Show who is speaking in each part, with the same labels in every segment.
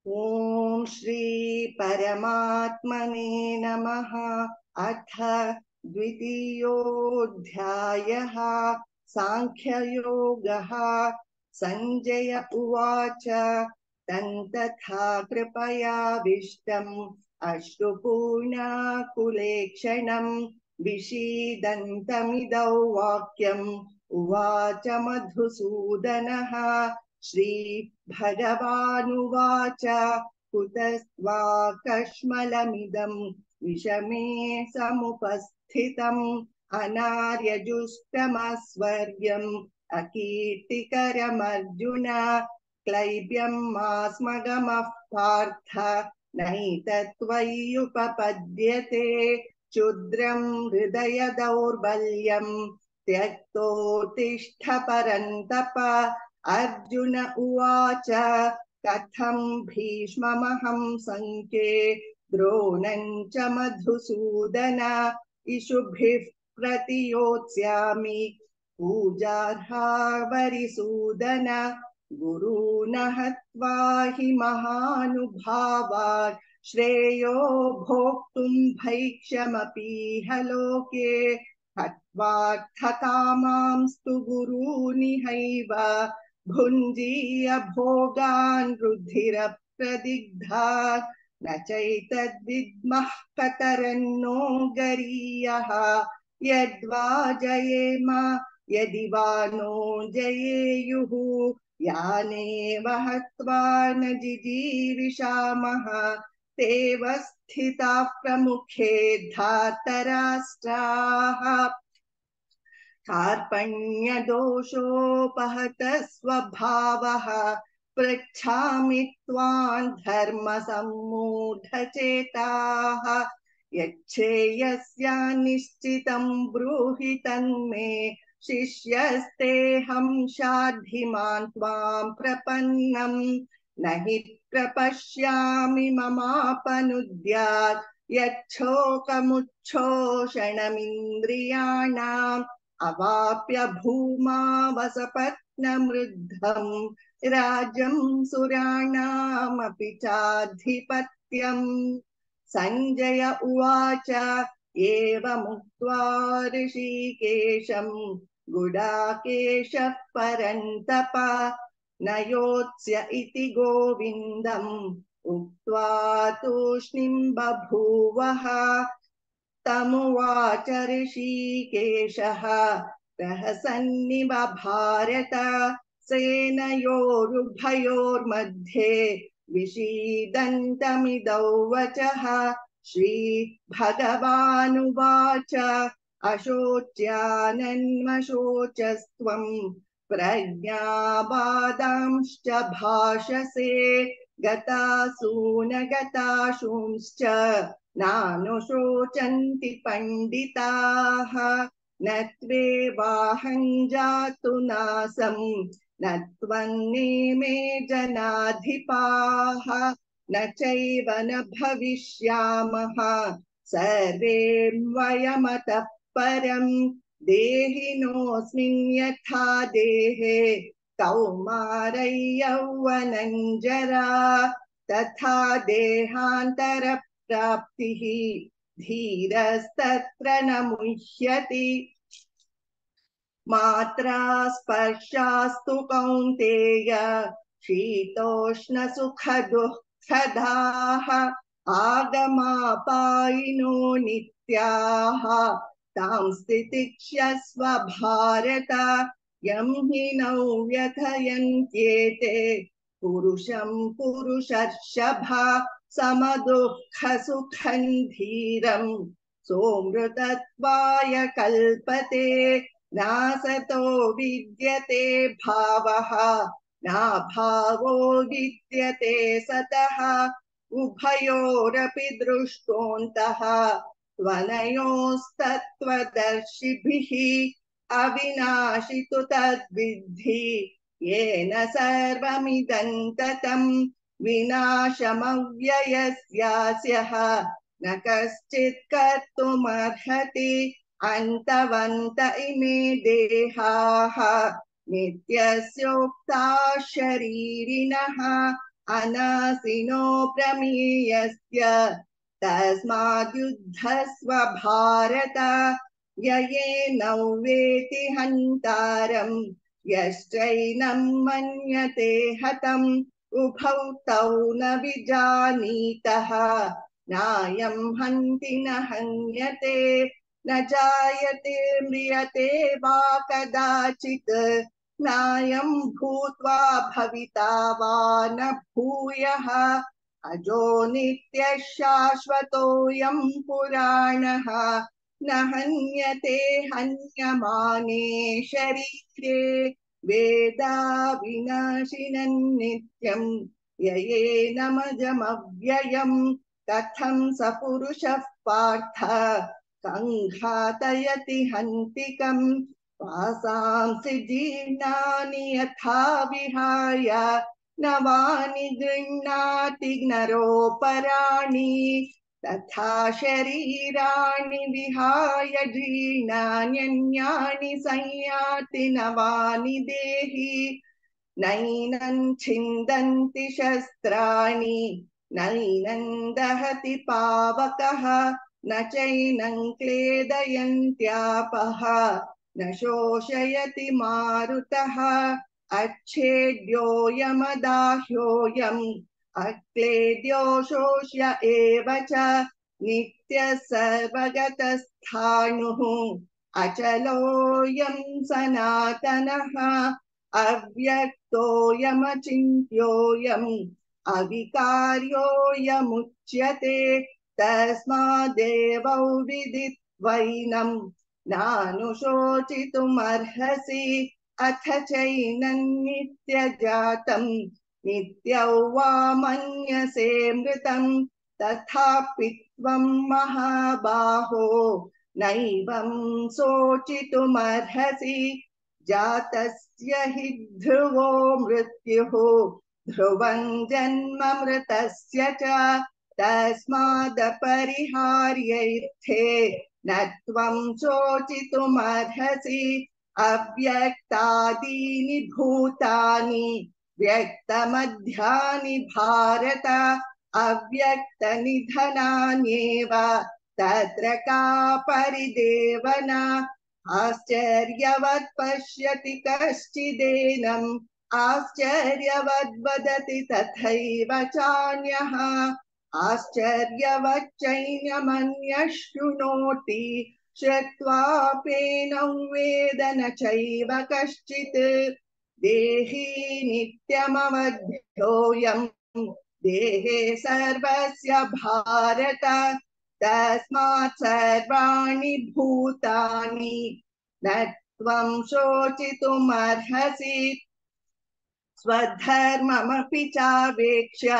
Speaker 1: ओम श्री परमात्मने नमः। अथ द्वितीयोऽध्यायः सांख्ययोगः। संजय उवाच तन्तथा कृपयाविष्टम् अश्रुपूर्णाकुलेक्षणम् विषीदन्तमिदौ वाक्यम् उवाच मधुसूदनः। श्रीभगवानुवाच कुतस्त्वाकश्मलमिदं विषमे समुपस्थितम् अनार्यजुष्टमस्वर्ग्यम् अकीर्तिकरमर्जुन। क्लैब्यं मास्मगमः पार्थ नैतत्त्वय्युपपद्यते। क्षुद्रं हृदय दौर्बल्यम् त्यक्तोत्तिष्ठ परन्तप। अर्जुन उवाच कथं भीष्ममहं संख्ये द्रोणं च मधुसूदन इषुभिः प्रतियोत्स्यामि पूजार्हा वरिसूदन। गुरून् हत्वा हि महानुभावान् श्रेयो भोक्तुं भैक्षमपीह लोके। हत्वार्थकामांस्तु गुरूनिहैव भुञ्जीय भोगान् रुधिरप्रदिग्धान् न चैतद्विद्मः कतरन्नो गरीयः। यद्वा जयेम यदि वा नो जयेयुः यानेव हत्वा न जिजीविषामः। तेव स्थिताः प्रमुखे धातराष्ट्राः। कार्पण्यदोषोपहतः स्वभावः पृच्छामि त्वां धर्मसम्मूढचेताः। यच्छ्रेयस्यान्निश्चितं ब्रूहि तन्मे शिष्यस्तेऽहं शाधिमान् त्वां प्रपन्नम्। न हि प्रपश्यामि ममापनुद्यात् यच्छोकमुच्छोषणमिन्द्रियाणाम्। अवाप्य भूमा वसपत्नमृद्धम् राज्यं सुराणामपि चाधिपत्यम्। संजय उवाच एवमुक्त्वा ऋषिकेशं गुडाकेशः परन्तप न योत्स्य इति गोविन्दम् उक्त्वा तूष्णीं बभूवः। तमुवाच ऋषिकेशः प्रहसन्निव भारत सेनयोरुभयोर्मध्ये विषीदन्तमिदौ वचः। श्रीभगवानुवाच अशोच्यानन्वशोचस्त्वं प्रज्ञावादांश्च भाषसे गतासून गताशूंश्च नानुशोचन्ति पण्डिताः। न त्वेवाहं जातु नासं न त्वन्नेमे जनाधिपाः न चैव न भविष्यामः सर्वे वयमतः परम्। देहिनोऽस्मिन् यथा देहे कौमारै यौवनञ्जरा तथा देहान्तर प्राप्तिः धीरस्तत्र न मुह्यति। मात्रा स्पर्शास्तु कौन्तेय शीतोष्ण सुख दुःखदाः आगमापायिनो नित्याः तां स्थितिक्षस्व भारत। यं हि नौ व्यथयन्त्येते पुरुषं पुरुषर्षभ समदुःख सुखं धीरं सोऽमृतत्वाय कल्पते। नासतो विद्यते भावः नाभावो विद्यते सतः उभयोरपि दृष्टोऽन्तः त्वनयोस्तत्त्वदर्शिभिः। अविनाशि तु तद्विद्धि येन सर्वमिदं ततं विनाशमव्ययस्यास्यः न कश्चित् कर्तुमर्हति। अन्तवन्त इमे देहाः नित्यस्योक्ताः शरीरिणः अनासिनो प्रमीयस्य तस्माद्युद्धस्व भारत ययेनौ वेति हन्तारम् यश्चैनं मन्यते हतम् उभौ तौ न विजानीतः नायं हन्ति न हन्यते न जायते म्रियते वा कदाचित् नायं भूत्वा भविता वा न भूयः अजो नित्यः शाश्वतोऽयं पुराणः न हन्यते हन्यमाने शरीरे वेदा विनाशिनं नित्यं ययेनमजमव्ययम् कथं स पुरुषः पार्थ संघातयति हन्तिकम् वासांसि जीर्णानि यथा विहाय नवानि गृह्णाति नरोपराणि तथा शरीराणि विहाय जीर्णान्यन्यानि संयाति नवानि देहि नैनं छिन्दन्ति शस्त्राणि नैनं दहति पावकः न चैनं क्लेदयन्त्यापः न शोषयति मारुतः अच्छेद्योऽयमदाह्योऽयम् अक्लेद्यो शोष्य एव च नित्यः सर्वगतस्थाणुः अचलोऽयं सनातनः अव्यक्तोऽयमचिन्त्योऽयम् अविकार्योऽयमुच्यते तस्मादेवौ विदित्वैनं नानुशोचितुमर्हसि अथ चैनं नित्यजातं नित्यौ वा मन्यसे मृतं तथापि त्वं महाबाहो नैवं शोचितुमर्हसि जातस्य हि ध्रुवो मृत्युः ध्रुवं जन्म मृतस्य च तस्मादपरिहार्यैर्थे न त्वं शोचितुमर्हसि अव्यक्तादीनि भूतानि व्यक्तमध्यानि भारत अव्यक्तनिधनान्येव तत्र का परिदेवना आश्चर्यवत् पश्यति कश्चिदेनम् आश्चर्यवद् वदति तथैव चान्यः आश्चर्यवच्चैनमन्यः शृणोति श्रुत्वाप्येनं वेद न चैव कश्चित् देहि नित्यमवध्योऽयं देहे सर्वस्य भारत तस्मात् सर्वाणि भूतानि न त्वं शोचितुमर्हसि स्वधर्ममपि चावेक्ष्य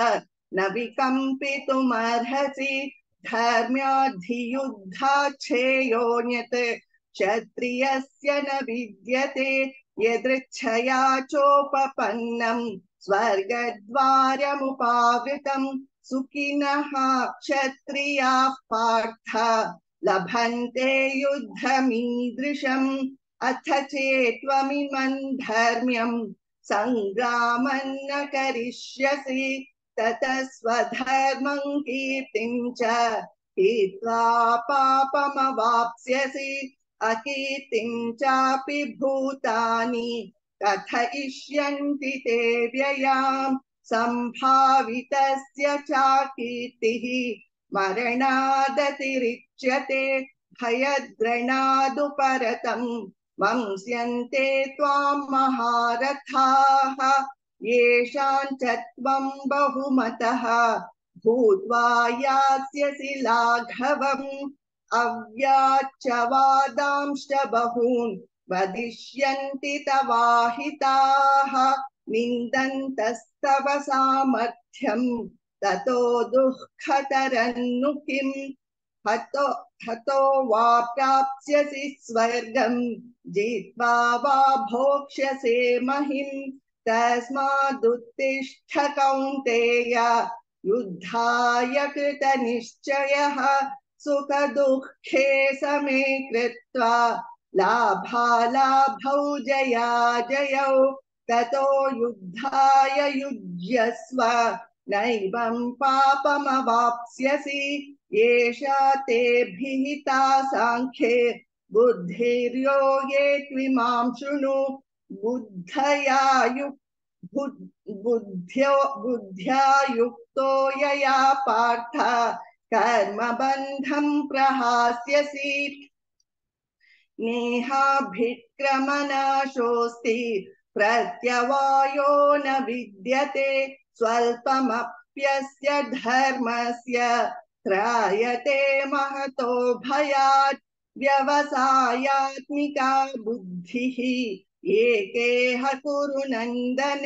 Speaker 1: न विकम्पितुमर्हसि धर्म्याद्धियुद्धाच्छेयोऽन्यत् क्षत्रियस्य न विद्यते यदृच्छया चोपपन्नं स्वर्गद्वारमुपावृतं सुखिनः क्षत्रियाः पार्थ लभन्ते युद्धमीदृशम् अथ चेत्त्वमिमं धर्म्यं संग्रामं न करिष्यसि ततः स्वधर्मं कीर्तिं च हित्वा पापमवाप्स्यसि अकीर्तिं चापि भूतानि कथयिष्यन्ति ते व्ययाम् सम्भावितस्य चाकीर्तिः मरणादतिरिच्यते भयद्रणादुपरतम् वंस्यन्ते त्वां महारथाः येषां च त्वं बहुमतः भूत्वा यास्यसि लाघवम् अव्याच्च वादांश्च बहून् वदिष्यन्ति तवाहिताः निन्दन्तस्तव सामर्थ्यं ततो दुःखतरन्नु किम् हतो वा प्राप्स्यसि स्वर्गं जित्वा वा भोक्ष्यसे महिम् तस्मादुत्तिष्ठ कौन्तेय युद्धाय कृतनिश्चयः सुखदुःखे समे कृत्वा लाभालाभौ जयाजयौ ततो युद्धाय युज्यस्व नैवं पापमवाप्स्यसि एषा ते विहिता सांख्ये बुद्धिर्योगे त्विमां शृणु बुद्ध्या युक्तो यया पार्थ कर्मबन्धं प्रहास्यसि नेहाभिक्रमनाशोऽस्ति प्रत्यवायो न विद्यते स्वल्पमप्यस्य धर्मस्य त्रायते महतो भयात् व्यवसायात्मिका बुद्धिः एकेह कुरु नन्दन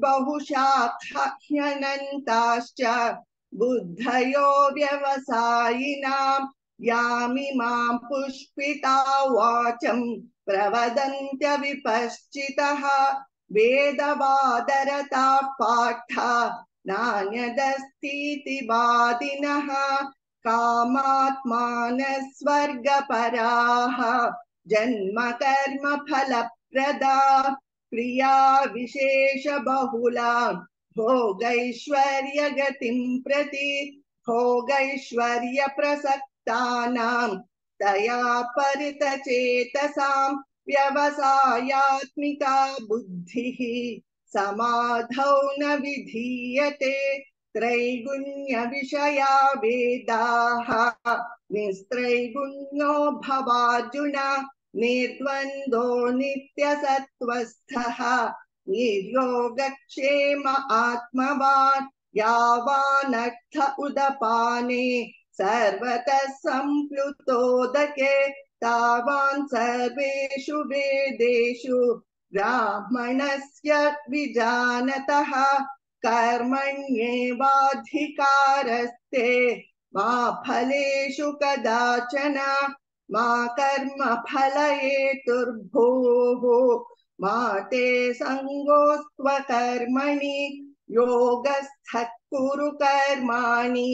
Speaker 1: बहुशाख्यनन्ताश्च बुद्धयो व्यवसायिनां यामिमां पुष्पिता वाचं प्रवदन्त्य विपश्चितः वेदवादरताः पार्थ नान्यदस्तीति वादिनः कामात्मानः स्वर्गपराः जन्म कर्म फलप्रदा क्रिया विशेष बहुला भोगैश्वर्य गतिं प्रति भोगैश्वर्य प्रसक्तानां तया परितचेतसां व्यवसायात्मिका बुद्धिः समाधौ न विधीयते त्रैगुण्य विषया वेदाः निस्त्रैगुण्यो भवार्जुन निर्द्वन्द्वो नित्यसत्त्वस्थः निर्योगक्षेम आत्मवान् यावानर्थ उदपाने सर्वतः सम्प्लुतोदके तावान् सर्वेषु वेदेषु ब्राह्मणस्य विजानतः कर्मण्येवाधिकारस्ते मा फलेषु कदाचन मा कर्म फलहेतुर्भूः मा ते सङ्गोऽस्त्वकर्मणि योगस्थः कुरु कर्माणि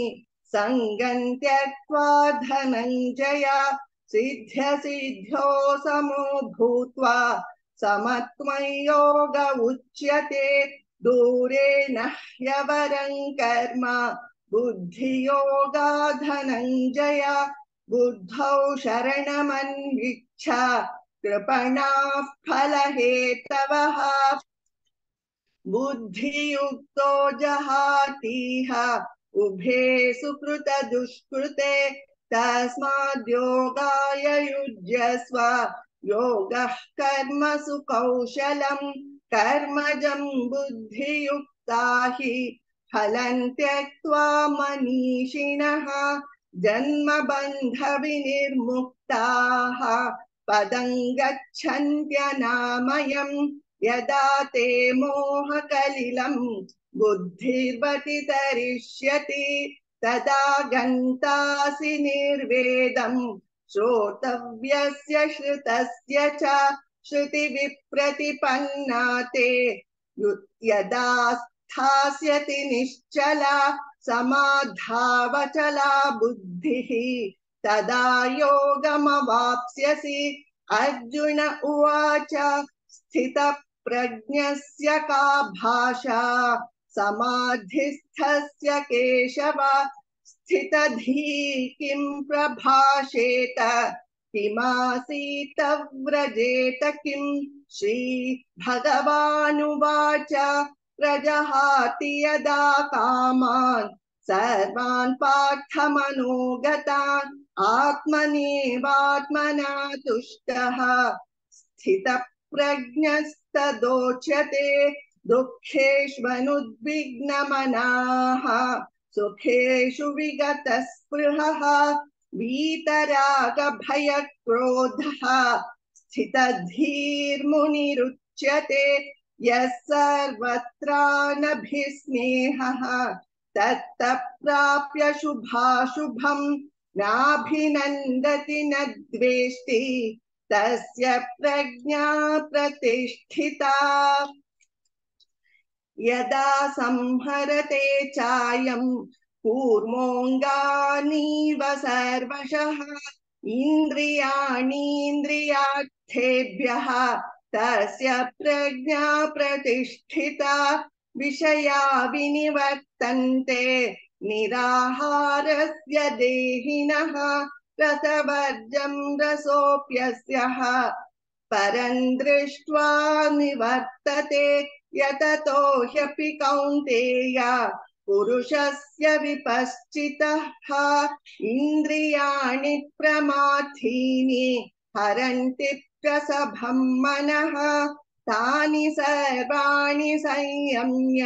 Speaker 1: सङ्गं त्यक्त्वा धनञ्जय सिद्ध्यसिद्ध्यो समो भूत्वा समत्वयोग उच्यते दूरेण ह्यवरं कर्म बुद्धियोगा धनञ्जय बुद्धौ शरणमन्विच्छ कृपणाः फलहेतवः बुद्धियुक्तो जहातीह उभे सुकृत दुष्कृते तस्माद्योगाय युज्यस्व योगः कर्मसु कौशलं कर्मजं बुद्धियुक्ता हि फलं त्यक्त्वा मनीषिणः जन्मबन्ध विनिर्मुक्ताः पदं गच्छन्त्यनामयम् यदा ते मोहकलिलं बुद्धिर्वतितरिष्यति तदा गन्तासि निर्वेदं श्रोतव्यस्य श्रुतस्य च श्रुतिविप्रतिपन्ना ते यदा स्थास्यति निश्चला समाधावचला बुद्धिः तदा योगमवाप्स्यसि अर्जुन उवाच स्थितप्रज्ञस्य का भाषा समाधिस्थस्य केशव स्थितधीः किं प्रभाषेत किमासीत व्रजेत किं श्रीभगवानुवाच प्रजहाति यदा कामान् सर्वान् पार्थमनोगतान् आत्मनेवात्मना तुष्टः स्थितप्रज्ञस्तदोच्यते दुःखेष्वनुद्विग्नमनाः सुखेषु विगतस्पृहः वीतरागभयक्रोधः स्थितधीर्मुनिरुच्यते यः सर्वत्रानभिस्नेहः तत्तप्राप्य शुभाशुभं नाभिनन्दति न द्वेष्टि तस्य प्रज्ञा प्रतिष्ठिता यदा संहरते चायं कूर्मोऽङ्गानीव सर्वशः इन्द्रियाणीन्द्रियार्थेभ्यः तस्य प्रज्ञा प्रतिष्ठिता विषया विनिवर्तन्ते निराहारस्य देहिनः रसवर्जं रसोऽप्यस्यः परं दृष्ट्वा निवर्तते यततो ह्यपि कौन्तेय पुरुषस्य विपश्चितः इन्द्रियाणि प्रमाथीनि हरन्ति प्रसभं मनः तानि सर्वाणि संयम्य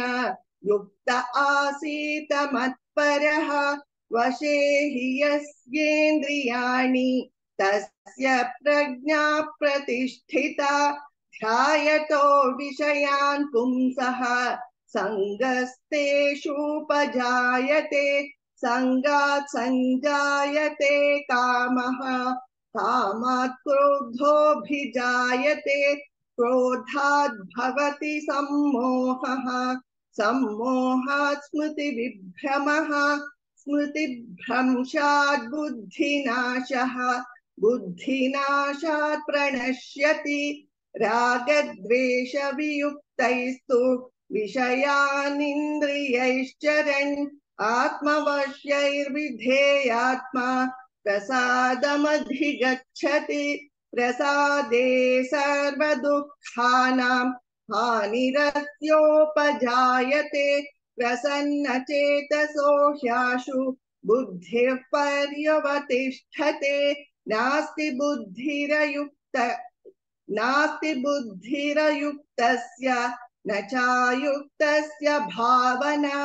Speaker 1: युक्त आसीत मत्परः वशे हि यस्येन्द्रियाणि तस्य प्रज्ञा प्रतिष्ठिता ध्यायतो विषयान् पुंसः संगस्तेषुपजायते संगात् संजायते कामः कामात् क्रोधोऽभिजायते क्रोधात् भवति सम्मोहः सम्मोहात् स्मृतिविभ्रमः स्मृतिभ्रंशात् बुद्धिनाशः बुद्धिनाशात् प्रणश्यति रागद्वेषवियुक्तैस्तु विषयानिन्द्रियैश्चरन् आत्मवश्यैर्विधेयात्मा प्रसादमधिगच्छति प्रसादे सर्वदुःखानां हानिरस्योपजायते प्रसन्नचेतसो ह्याशु बुद्धिः पर्यवतिष्ठते नास्ति बुद्धिरयुक्तस्य न चायुक्तस्य भावना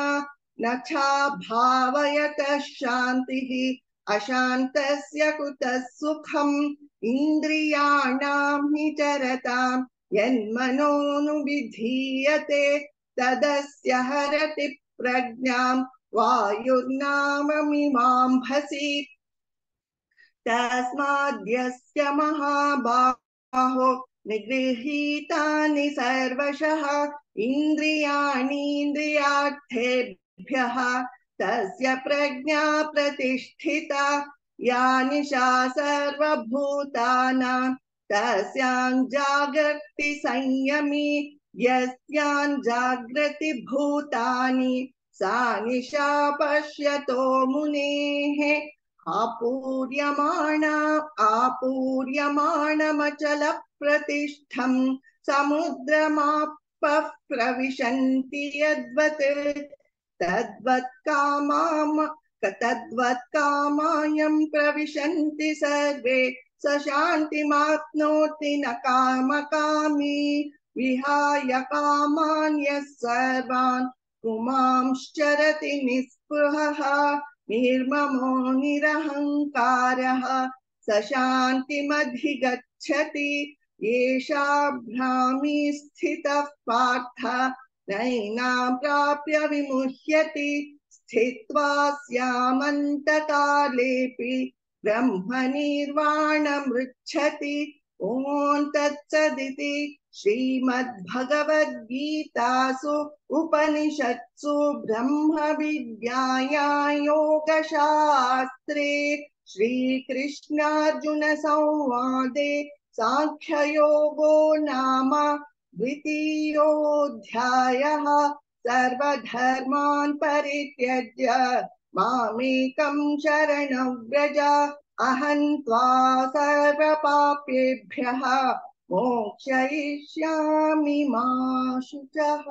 Speaker 1: न चाभावयतः शान्तिः अशान्तस्य कुतः सुखम् इन्द्रियाणां हि चरतां यन्मनोनुविधीयते तदस्य हरति प्रज्ञां वायुर्नावमिवाम्भसि तस्माद्यस्य महाबाहो निगृहीतानि सर्वशः इन्द्रियाणीन्द्रियार्थेभ्यः तस्य प्रज्ञा प्रतिष्ठिता या निशा सर्वभूतानां तस्यां जागर्ति संयमी यस्यां जागृति भूतानि सा निशा पश्यतो मुनेः आपूर्यमाणमचल प्रतिष्ठं समुद्रमापः प्रविशन्ति यद्वत् तद्वत् कामायं प्रविशन्ति सर्वे स शान्तिमाप्नोति न कामकामी विहाय कामान् यः सर्वान् पुमांश्चरति निःस्पृहः निर्ममो निरहङ्कारः स शान्तिमधिगच्छति एषा भ्रामी स्थितः पार्थ नैनां प्राप्य विमुह्यति स्थित्वा स्यामन्तकालेऽपि ब्रह्मनिर्वाणमृच्छति ॐ तत्सदिति श्रीमद्भगवद्गीतासु उपनिषत्सु ब्रह्मविद्यायां योगशास्त्रे श्रीकृष्णार्जुनसंवादे सांख्ययोगो नाम द्वितीयोऽध्यायः सर्वधर्मान् परित्यज्य मामेकं शरणं व्रज अहं त्वा सर्वपापेभ्यः मोक्षयिष्यामि मा शुचः।